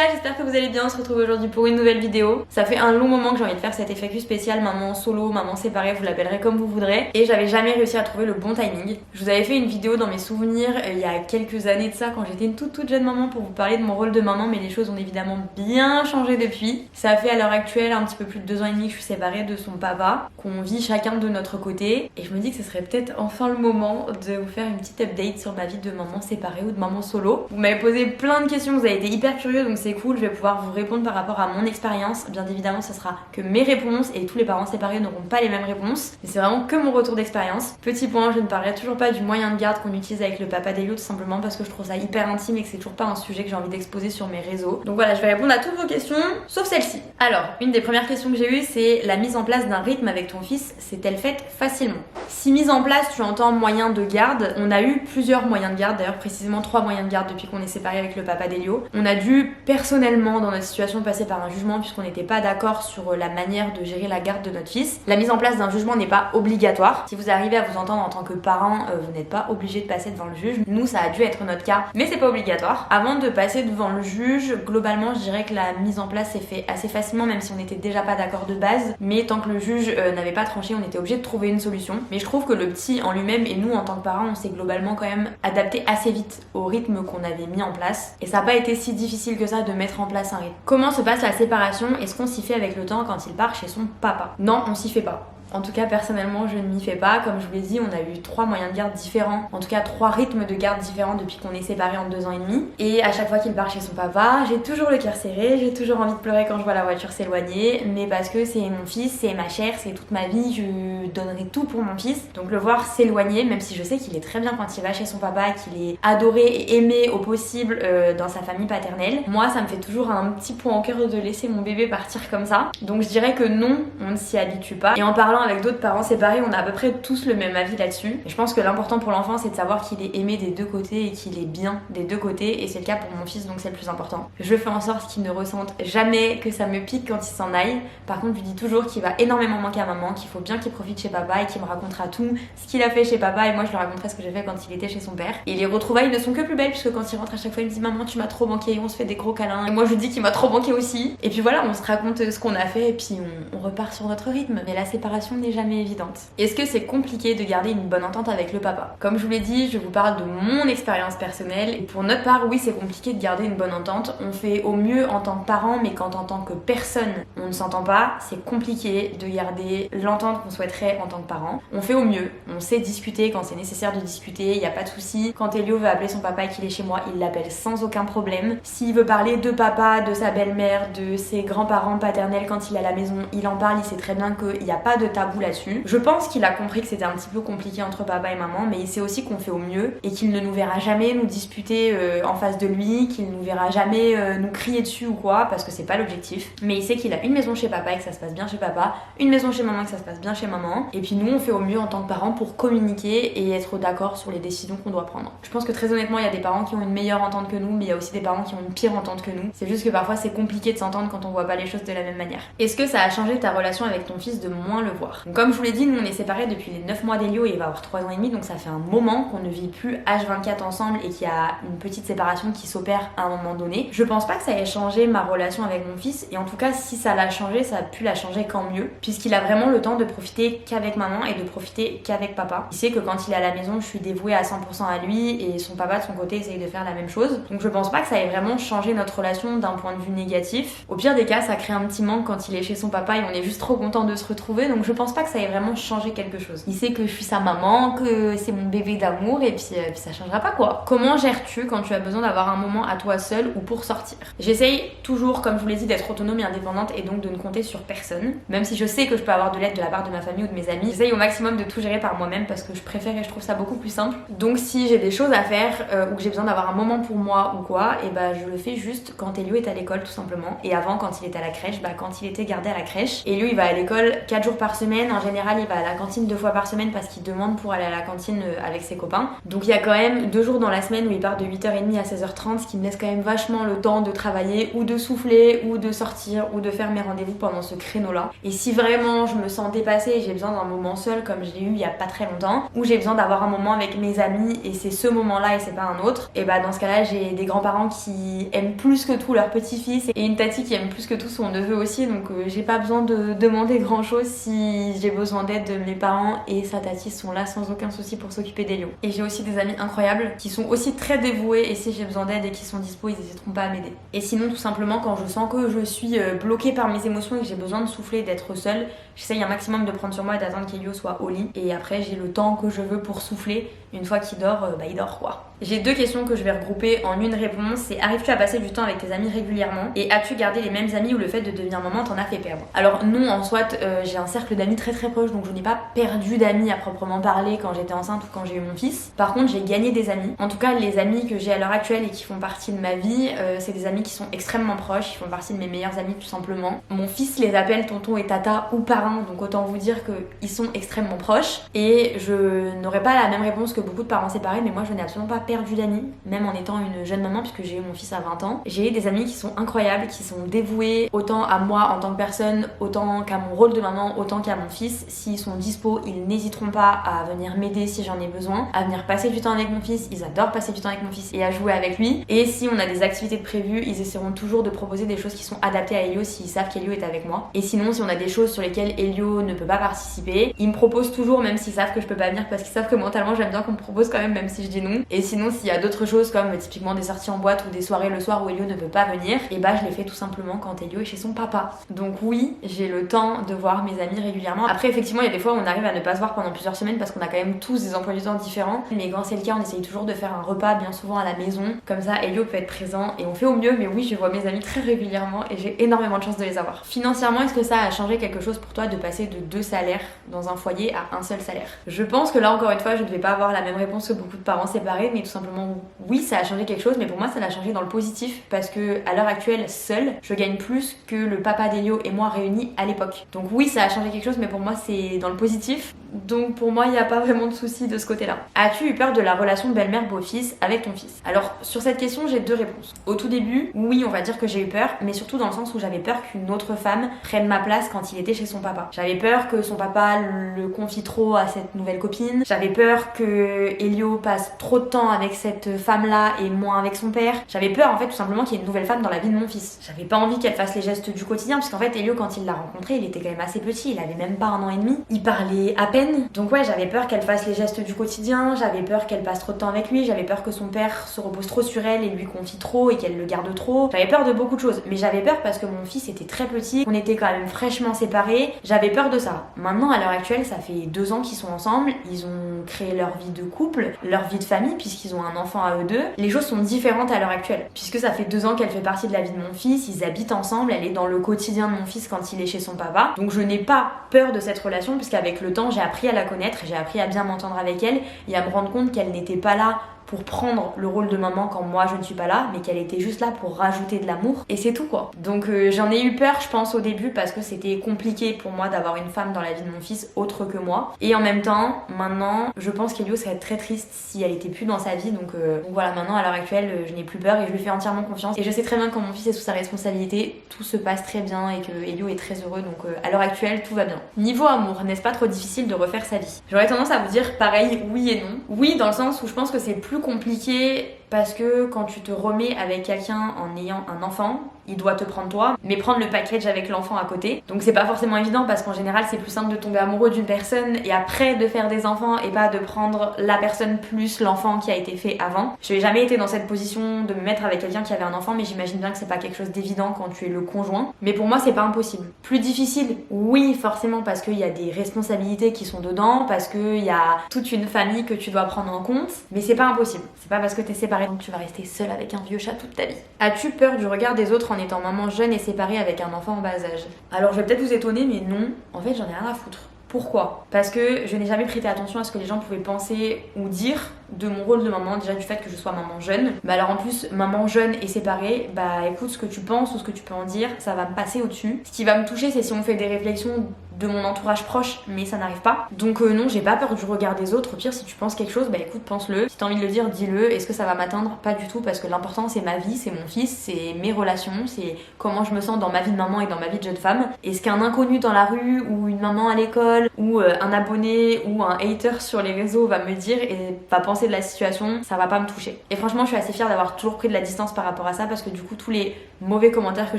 gars, j'espère que vous allez bien, on se retrouve aujourd'hui pour une nouvelle vidéo. Ça fait un long moment que j'ai envie de faire cet FAQ spécial maman solo, maman séparée, vous l'appellerez comme vous voudrez. Et j'avais jamais réussi à trouver le bon timing. Je vous avais fait une vidéo dans mes souvenirs il y a quelques années de ça quand j'étais une toute jeune maman pour vous parler de mon rôle de maman, mais les choses ont évidemment bien changé depuis. Ça fait à l'heure actuelle un petit peu plus de 2 ans et demi que je suis séparée de son papa, qu'on vit chacun de notre côté. Et je me dis que ce serait peut-être enfin le moment de vous faire une petite update sur ma vie de maman séparée ou de maman solo. Vous m'avez posé plein de questions, vous avez été hyper curieux donc c'est cool, je vais pouvoir vous répondre par rapport à mon expérience. Bien évidemment ce sera que mes réponses et tous les parents séparés n'auront pas les mêmes réponses, mais c'est vraiment que mon retour d'expérience. Petit point, je ne parlerai toujours pas du moyen de garde qu'on utilise avec le papa d'Elio, tout simplement parce que je trouve ça hyper intime et que c'est toujours pas un sujet que j'ai envie d'exposer sur mes réseaux. Donc voilà, je vais répondre à toutes vos questions, sauf celle-ci. Alors, une des premières questions que j'ai eues, c'est la mise en place d'un rythme avec ton fils, s'est-elle faite facilement? Si mise en place tu entends moyen de garde, on a eu plusieurs moyens de garde, d'ailleurs précisément 3 moyens de garde depuis qu'on est séparés avec le papa d'Elio. On a dû personnellement dans notre situation passer par un jugement puisqu'on n'était pas d'accord sur la manière de gérer la garde de notre fils. La mise en place d'un jugement n'est pas obligatoire. Si vous arrivez à vous entendre en tant que parent, vous n'êtes pas obligé de passer devant le juge. Nous ça a dû être notre cas, mais c'est pas obligatoire. Avant de passer devant le juge, globalement je dirais que la mise en place s'est fait assez facilement même si on n'était déjà pas d'accord de base, mais tant que le juge n'avait pas tranché, on était obligé de trouver une solution. Mais je trouve que le petit en lui-même et nous en tant que parents, on s'est globalement quand même adapté assez vite au rythme qu'on avait mis en place et ça n'a pas été si difficile que ça de mettre en place un rythme. Comment se passe la séparation? Est-ce qu'on s'y fait avec le temps quand il part chez son papa? Non, on s'y fait pas. En tout cas, personnellement, je ne m'y fais pas. Comme je vous l'ai dit, on a eu 3 moyens de garde différents. En tout cas, 3 rythmes de garde différents depuis qu'on est séparés en 2 ans et demi. Et à chaque fois qu'il part chez son papa, j'ai toujours le cœur serré, j'ai toujours envie de pleurer quand je vois la voiture s'éloigner. Mais parce que c'est mon fils, c'est ma chair, c'est toute ma vie, je donnerai tout pour mon fils. Donc le voir s'éloigner, même si je sais qu'il est très bien quand il va chez son papa, qu'il est adoré et aimé au possible dans sa famille paternelle. Moi, ça me fait toujours un petit point au cœur de laisser mon bébé partir comme ça. Donc je dirais que non, on ne s'y habitue pas. Et en parlant avec d'autres parents séparés, on a à peu près tous le même avis là-dessus. Et je pense que l'important pour l'enfant, c'est de savoir qu'il est aimé des deux côtés et qu'il est bien des deux côtés. Et c'est le cas pour mon fils, donc c'est le plus important. Je fais en sorte qu'il ne ressente jamais que ça me pique quand il s'en aille. Par contre, je lui dis toujours qu'il va énormément manquer à maman, qu'il faut bien qu'il profite chez papa et qu'il me racontera tout ce qu'il a fait chez papa. Et moi, je lui raconterai ce que j'ai fait quand il était chez son père. Et les retrouvailles ne sont que plus belles puisque quand il rentre à chaque fois, il me dit maman, tu m'as trop manqué. On se fait des gros câlins. Et moi, je lui dis qu'il m'a trop manqué aussi. Et puis voilà, on se raconte ce qu'on a fait et puis on repart sur notre rythme. Mais la séparation n'est jamais évidente. Est-ce que c'est compliqué de garder une bonne entente avec le papa? Comme je vous l'ai dit, je vous parle de mon expérience personnelle et pour notre part, oui, c'est compliqué de garder une bonne entente. On fait au mieux en tant que parent, mais quand en tant que personne, on ne s'entend pas, c'est compliqué de garder l'entente qu'on souhaiterait en tant que parent. On fait au mieux, on sait discuter quand c'est nécessaire de discuter, il n'y a pas de souci. Quand Elio veut appeler son papa et qu'il est chez moi, il l'appelle sans aucun problème. S'il veut parler de papa, de sa belle-mère, de ses grands-parents paternels quand il est à la maison, il en parle, il sait très bien qu'il n'y a pas de tabou là-dessus. Je pense qu'il a compris que c'était un petit peu compliqué entre papa et maman, mais il sait aussi qu'on fait au mieux et qu'il ne nous verra jamais nous disputer en face de lui, qu'il ne nous verra jamais nous crier dessus ou quoi, parce que c'est pas l'objectif. Mais il sait qu'il a une maison chez papa et que ça se passe bien chez papa, une maison chez maman et que ça se passe bien chez maman. Et puis nous, on fait au mieux en tant que parents pour communiquer et être d'accord sur les décisions qu'on doit prendre. Je pense que très honnêtement, il y a des parents qui ont une meilleure entente que nous, mais il y a aussi des parents qui ont une pire entente que nous. C'est juste que parfois c'est compliqué de s'entendre quand on voit pas les choses de la même manière. Est-ce que ça a changé ta relation avec ton fils de moins le voir? Donc, comme je vous l'ai dit, nous on est séparés depuis les 9 mois d'Elio et il va avoir 3 ans et demi, donc ça fait un moment qu'on ne vit plus H24 ensemble et qu'il y a une petite séparation qui s'opère à un moment donné. Je pense pas que ça ait changé ma relation avec mon fils et en tout cas si ça l'a changé, ça a pu la changer qu'en mieux puisqu'il a vraiment le temps de profiter qu'avec maman et de profiter qu'avec papa. Il sait que quand il est à la maison, je suis dévouée à 100% à lui et son papa de son côté essaye de faire la même chose. Donc je pense pas que ça ait vraiment changé notre relation d'un point de vue négatif. Au pire des cas, ça crée un petit manque quand il est chez son papa et on est juste trop content de se retrouver, donc je pense pas que ça ait vraiment changé quelque chose. Il sait que je suis sa maman, que c'est mon bébé d'amour et puis ça changera pas quoi. Comment gères-tu quand tu as besoin d'avoir un moment à toi seule ou pour sortir? J'essaye toujours, comme je vous l'ai dit, d'être autonome et indépendante et donc de ne compter sur personne. Même si je sais que je peux avoir de l'aide de la part de ma famille ou de mes amis, j'essaye au maximum de tout gérer par moi-même parce que je préfère et je trouve ça beaucoup plus simple. Donc si j'ai des choses à faire ou que j'ai besoin d'avoir un moment pour moi ou quoi, et bah je le fais juste quand Elio est à l'école tout simplement. Et avant quand il était à la crèche, quand il était gardé à la crèche. Elio il va à l'école 4 jours par semaine. En général, il va à la cantine 2 fois par semaine parce qu'il demande pour aller à la cantine avec ses copains. Donc il y a quand même 2 jours dans la semaine où il part de 8h30 à 16h30, ce qui me laisse quand même vachement le temps de travailler ou de souffler ou de sortir ou de faire mes rendez-vous pendant ce créneau-là. Et si vraiment je me sens dépassée et j'ai besoin d'un moment seul comme je l'ai eu il y a pas très longtemps, ou j'ai besoin d'avoir un moment avec mes amis et c'est ce moment-là et c'est pas un autre, et bah dans ce cas-là j'ai des grands-parents qui aiment plus que tout leur petit-fils et une tati qui aime plus que tout son neveu aussi, donc j'ai pas besoin de demander grand-chose si j'ai besoin d'aide de mes parents et sa tati sont là sans aucun souci pour s'occuper d'Elio. Et j'ai aussi des amis incroyables qui sont aussi très dévoués et si j'ai besoin d'aide et qui sont dispo, ils n'hésiteront pas à m'aider. Et sinon tout simplement quand je sens que je suis bloquée par mes émotions et que j'ai besoin de souffler, d'être seule, j'essaye un maximum de prendre sur moi et d'attendre qu'Elio soit au lit et après j'ai le temps que je veux pour souffler. Une fois qu'il dort, il dort quoi. J'ai 2 questions que je vais regrouper en une réponse. C'est arrives-tu à passer du temps avec tes amis régulièrement et as-tu gardé les mêmes amis ou le fait de devenir maman t'en a fait perdre? Alors non, en soit j'ai un cercle d'amis très très proche donc je n'ai pas perdu d'amis à proprement parler quand j'étais enceinte ou quand j'ai eu mon fils. Par contre j'ai gagné des amis. En tout cas les amis que j'ai à l'heure actuelle et qui font partie de ma vie, c'est des amis qui sont extrêmement proches, ils font partie de mes meilleurs amis tout simplement. Mon fils les appelle tonton et tata ou parrain, donc autant vous dire qu'ils sont extrêmement proches et je n'aurais pas la même réponse que beaucoup de parents séparés, mais moi je n'ai absolument pas perdu d'amis, même en étant une jeune maman puisque j'ai eu mon fils à 20 ans. J'ai des amis qui sont incroyables, qui sont dévoués autant à moi en tant que personne, autant qu'à mon rôle de maman, autant qu'à mon fils. S'ils sont dispo, ils n'hésiteront pas à venir m'aider si j'en ai besoin, à venir passer du temps avec mon fils, ils adorent passer du temps avec mon fils et à jouer avec lui. Et si on a des activités de prévues, ils essaieront toujours de proposer des choses qui sont adaptées à Elio s'ils savent qu'Elio est avec moi. Et sinon si on a des choses sur lesquelles Elio ne peut pas participer, ils me proposent toujours même s'ils savent que je peux pas venir parce qu'ils savent que mentalement j'aime bien qu'on me propose quand même si je dis non. Et sinon s'il y a d'autres choses comme typiquement des sorties en boîte ou des soirées le soir où Elio ne peut pas venir, et bah je les fais tout simplement quand Elio est chez son papa. Donc oui, j'ai le temps de voir mes amis régulièrement. Après effectivement il y a des fois où on arrive à ne pas se voir pendant plusieurs semaines parce qu'on a quand même tous des emplois du temps différents, mais quand c'est le cas on essaye toujours de faire un repas bien souvent à la maison, comme ça Elio peut être présent et on fait au mieux. Mais oui, je vois mes amis très régulièrement et j'ai énormément de chance de les avoir. Financièrement, est-ce que ça a changé quelque chose pour toi de passer de 2 salaires dans un foyer à un seul salaire? Je pense que là encore une fois je ne vais pas avoir la même réponse que beaucoup de parents séparés, mais tout simplement oui, ça a changé quelque chose, mais pour moi ça l'a changé dans le positif parce que à l'heure actuelle seule je gagne plus que le papa d'Elio et moi réunis à l'époque. Donc oui, ça a changé quelque chose, mais pour moi c'est dans le positif, donc pour moi il n'y a pas vraiment de souci de ce côté là. As-tu eu peur de la relation belle-mère beau-fils avec ton fils? Alors sur cette question j'ai 2 réponses. Au tout début oui, on va dire que j'ai eu peur, mais surtout dans le sens où j'avais peur qu'une autre femme prenne ma place quand il était chez son papa. J'avais peur que son papa le confie trop à cette nouvelle copine, j'avais peur que Elio passe trop de temps avec cette femme là et moins avec son père. J'avais peur en fait tout simplement qu'il y ait une nouvelle femme dans la vie de mon fils. J'avais pas envie qu'elle fasse les gestes du quotidien parce qu'en fait Elio quand il l'a rencontré il était quand même assez petit, il avait même pas 1 an et demi, il parlait à peine. Donc ouais, j'avais peur qu'elle fasse les gestes du quotidien, j'avais peur qu'elle passe trop de temps avec lui, j'avais peur que son père se repose trop sur elle et lui confie trop et qu'elle le garde trop. J'avais peur de beaucoup de choses, mais j'avais peur parce que mon fils était très petit, on était quand même fraîchement séparés, j'avais peur de ça. Maintenant à l'heure actuelle ça fait 2 ans qu'ils sont ensemble, ils ont créé leur vie de couple, leur vie de famille puisqu'ils ont un enfant à eux deux. Les choses sont différentes à l'heure actuelle puisque ça fait 2 ans qu'elle fait partie de la vie de mon fils, ils habitent ensemble, elle est dans le quotidien de mon fils quand il est chez son papa. Donc je n'ai pas peur de cette relation puisqu'avec le temps j'ai appris à la connaître, j'ai appris à bien m'entendre avec elle et à me rendre compte qu'elle n'était pas là pour prendre le rôle de maman quand moi je ne suis pas là, mais qu'elle était juste là pour rajouter de l'amour et c'est tout quoi. Donc j'en ai eu peur je pense au début parce que c'était compliqué pour moi d'avoir une femme dans la vie de mon fils autre que moi, et en même temps maintenant je pense qu'Elio serait très triste si elle était plus dans sa vie, donc voilà, maintenant à l'heure actuelle je n'ai plus peur et je lui fais entièrement confiance et je sais très bien que quand mon fils est sous sa responsabilité tout se passe très bien et que Elio est très heureux, donc à l'heure actuelle tout va bien. Niveau amour, n'est-ce pas trop difficile de refaire sa vie? J'aurais tendance à vous dire pareil, oui et non. Oui dans le sens où je pense que c'est plus compliqué parce que quand tu te remets avec quelqu'un en ayant un enfant, il doit te prendre toi, mais prendre le package avec l'enfant à côté. Donc c'est pas forcément évident parce qu'en général c'est plus simple de tomber amoureux d'une personne et après de faire des enfants et pas de prendre la personne plus l'enfant qui a été fait avant. Je n'ai jamais été dans cette position de me mettre avec quelqu'un qui avait un enfant, mais j'imagine bien que c'est pas quelque chose d'évident quand tu es le conjoint. Mais pour moi c'est pas impossible. Plus difficile, oui forcément parce qu'il y a des responsabilités qui sont dedans, parce qu'il y a toute une famille que tu dois prendre en compte, mais c'est pas impossible. C'est pas parce que t'es séparée donc tu vas rester seule avec un vieux chat toute ta vie. As-tu peur du regard des autres en étant maman jeune et séparée avec un enfant en bas âge? Alors je vais peut-être vous étonner, mais non, en fait j'en ai rien à foutre. Pourquoi? Parce que je n'ai jamais prêté attention à ce que les gens pouvaient penser ou dire de mon rôle de maman, déjà du fait que je sois maman jeune. Mais alors en plus, maman jeune et séparée, bah écoute, ce que tu penses ou ce que tu peux en dire, ça va me passer au-dessus. Ce qui va me toucher, c'est si on fait des réflexions de mon entourage proche, mais ça n'arrive pas. Donc non, j'ai pas peur du regard des autres. Au pire, si tu penses quelque chose, bah écoute, pense-le. Si t'as envie de le dire, dis-le. Est-ce que ça va m'atteindre? Pas du tout, parce que l'important c'est ma vie, c'est mon fils, c'est mes relations, c'est comment je me sens dans ma vie de maman et dans ma vie de jeune femme. Et ce qu'un inconnu dans la rue, ou une maman à l'école, ou un abonné, ou un hater sur les réseaux va me dire et va penser de la situation, ça va pas me toucher. Et franchement, je suis assez fière d'avoir toujours pris de la distance par rapport à ça, parce que du coup, tous les mauvais commentaires que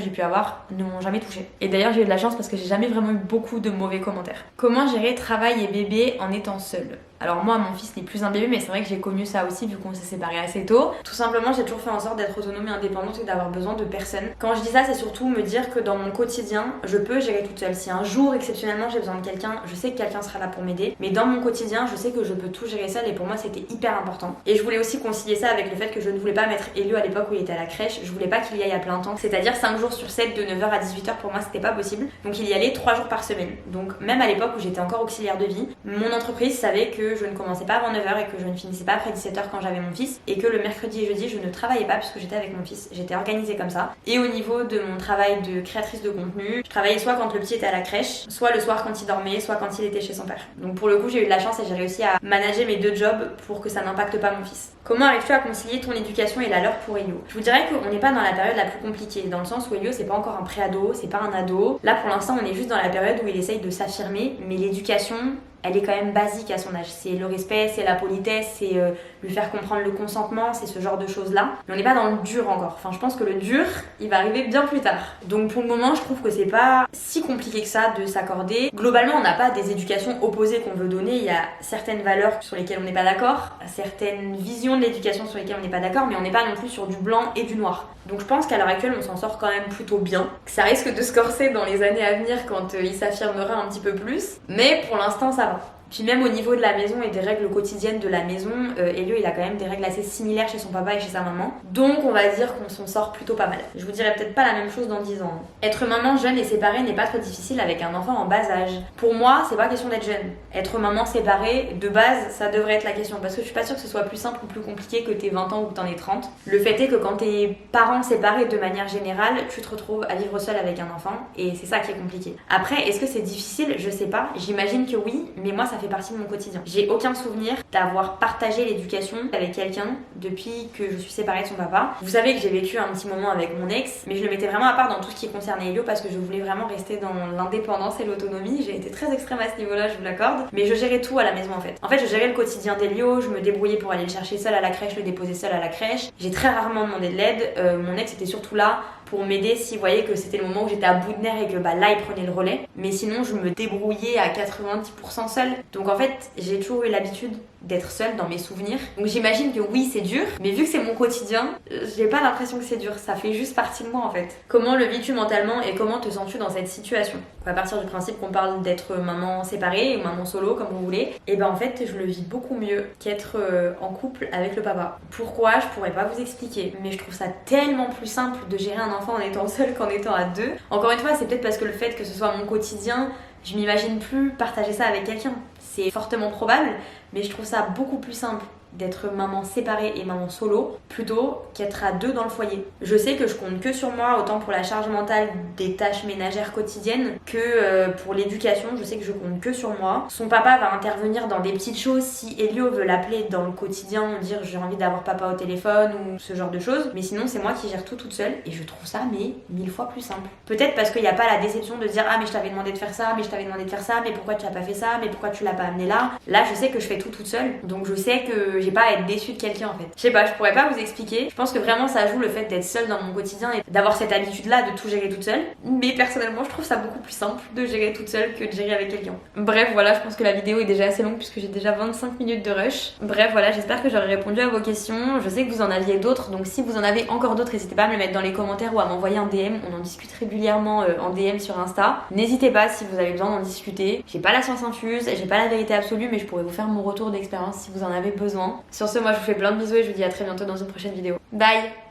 j'ai pu avoir ne m'ont jamais touchée. Et d'ailleurs, j'ai eu de la chance parce que j'ai jamais vraiment eu beaucoup de mauvais commentaires. Comment gérer travail et bébé en étant seule? Alors moi, mon fils n'est plus un bébé, mais c'est vrai que j'ai connu ça aussi vu qu'on s'est séparés assez tôt. Tout simplement, j'ai toujours fait en sorte d'être autonome et indépendante et d'avoir besoin de personne. Quand je dis ça, c'est surtout me dire que dans mon quotidien, je peux gérer toute seule. Si un jour, exceptionnellement, j'ai besoin de quelqu'un, je sais que quelqu'un sera là pour m'aider. Mais dans mon quotidien, je sais que je peux tout gérer seule et pour moi, c'était hyper important. Et je voulais aussi concilier ça avec le fait que je ne voulais pas mettre Elio à l'époque où il était à la crèche. Je voulais pas qu'il y aille à plein temps. C'est-à-dire 5 jours sur 7, de 9h à 18h, pour moi, c'était pas possible. Donc il y allait 3 jours par semaine. Donc même à l'époque où j'étais encore auxiliaire de vie, mon entreprise savait que je ne commençais pas avant 9h et que je ne finissais pas après 17h quand j'avais mon fils, et que le mercredi et jeudi je ne travaillais pas puisque j'étais avec mon fils. J'étais organisée comme ça. Et au niveau de mon travail de créatrice de contenu, je travaillais soit quand le petit était à la crèche, soit le soir quand il dormait, soit quand il était chez son père. Donc pour le coup, j'ai eu de la chance et j'ai réussi à manager mes 2 jobs pour que ça n'impacte pas mon fils. Comment arrives-tu à concilier ton éducation et la leur pour Elio? Je vous dirais qu'on n'est pas dans la période la plus compliquée, dans le sens où Elio c'est pas encore un pré-ado, c'est pas un ado. Là pour l'instant on est juste dans la période où il essaye de s'affirmer, mais l'éducation, elle est quand même basique à son âge. C'est le respect, c'est la politesse, c'est lui faire comprendre le consentement, c'est ce genre de choses-là. Mais on n'est pas dans le dur encore. Enfin, je pense que le dur, il va arriver bien plus tard. Donc pour le moment, je trouve que c'est pas si compliqué que ça de s'accorder. Globalement, on n'a pas des éducations opposées qu'on veut donner. Il y a certaines valeurs sur lesquelles on n'est pas d'accord, certaines visions de l'éducation sur lesquelles on n'est pas d'accord, mais on n'est pas non plus sur du blanc et du noir. Donc je pense qu'à l'heure actuelle, on s'en sort quand même plutôt bien. Ça risque de se corser dans les années à venir quand il s'affirmera un petit peu plus. Mais pour l'instant, ça va. Puis même au niveau de la maison et des règles quotidiennes de la maison, Elio il a quand même des règles assez similaires chez son papa et chez sa maman. Donc on va dire qu'on s'en sort plutôt pas mal. Je vous dirais peut-être pas la même chose dans 10 ans. Être maman jeune et séparée n'est pas trop difficile avec un enfant en bas âge. Pour moi, c'est pas question d'être jeune. Être maman séparée, de base, ça devrait être la question. Parce que je suis pas sûre que ce soit plus simple ou plus compliqué que t'aies 20 ans ou que t'en aies 30. Le fait est que quand t'es parents séparés de manière générale, tu te retrouves à vivre seul avec un enfant. Et c'est ça qui est compliqué. Après, est-ce que c'est difficile? Je sais pas. J'imagine que oui, mais moi ça fait partie de mon quotidien. J'ai aucun souvenir d'avoir partagé l'éducation avec quelqu'un depuis que je suis séparée de son papa. Vous savez que j'ai vécu un petit moment avec mon ex, mais je le mettais vraiment à part dans tout ce qui concernait Elio parce que je voulais vraiment rester dans l'indépendance et l'autonomie. J'ai été très extrême à ce niveau-là, je vous l'accorde, mais je gérais tout à la maison en fait. En fait, je gérais le quotidien d'Elio, je me débrouillais pour aller le chercher seule à la crèche, le déposer seule à la crèche. J'ai très rarement demandé de l'aide. Mon ex était surtout là pour m'aider s'il voyait que c'était le moment où j'étais à bout de nerfs et que là il prenait le relais. Mais sinon je me débrouillais à 90% seule. Donc en fait j'ai toujours eu l'habitude d'être seule dans mes souvenirs. Donc j'imagine que oui c'est dur, mais vu que c'est mon quotidien, j'ai pas l'impression que c'est dur, ça fait juste partie de moi en fait. Comment le vis-tu mentalement et comment te sens-tu dans cette situation? On va partir du principe qu'on parle d'être maman séparée ou maman solo comme vous voulez. Et ben en fait je le vis beaucoup mieux qu'être en couple avec le papa. Pourquoi? Je pourrais pas vous expliquer, mais je trouve ça tellement plus simple de gérer un enfant en étant seule qu'en étant à 2. Encore une fois, c'est peut-être parce que le fait que ce soit mon quotidien, je m'imagine plus partager ça avec quelqu'un. C'est fortement probable, mais je trouve ça beaucoup plus simple d'être maman séparée et maman solo plutôt qu'être à 2 dans le foyer. Je sais que je compte que sur moi, autant pour la charge mentale des tâches ménagères quotidiennes que pour l'éducation. Je sais que je compte que sur moi. Son papa va intervenir dans des petites choses si Elio veut l'appeler dans le quotidien, dire j'ai envie d'avoir papa au téléphone ou ce genre de choses, mais sinon c'est moi qui gère tout toute seule et je trouve ça mais 1000 fois plus simple. Peut-être parce qu'il n'y a pas la déception de dire ah mais je t'avais demandé de faire ça, mais je t'avais demandé de faire ça, mais pourquoi tu n'as pas fait ça, mais pourquoi tu l'as pas amené là. Là je sais que je fais tout toute seule, donc je sais que j'ai pas à être déçue de quelqu'un en fait. Je sais pas, je pourrais pas vous expliquer. Je pense que vraiment ça joue le fait d'être seule dans mon quotidien et d'avoir cette habitude là de tout gérer toute seule. Mais personnellement je trouve ça beaucoup plus simple de gérer toute seule que de gérer avec quelqu'un. Bref voilà, je pense que la vidéo est déjà assez longue puisque j'ai déjà 25 minutes de rush. Bref voilà, j'espère que j'aurai répondu à vos questions. Je sais que vous en aviez d'autres, donc si vous en avez encore d'autres, n'hésitez pas à me les mettre dans les commentaires ou à m'envoyer un DM. On en discute régulièrement en DM sur Insta. N'hésitez pas si vous avez besoin d'en discuter. J'ai pas la science infuse, j'ai pas la vérité absolue, mais je pourrais vous faire mon retour d'expérience si vous en avez besoin. Sur ce, moi je vous fais plein de bisous et je vous dis à très bientôt dans une prochaine vidéo. Bye!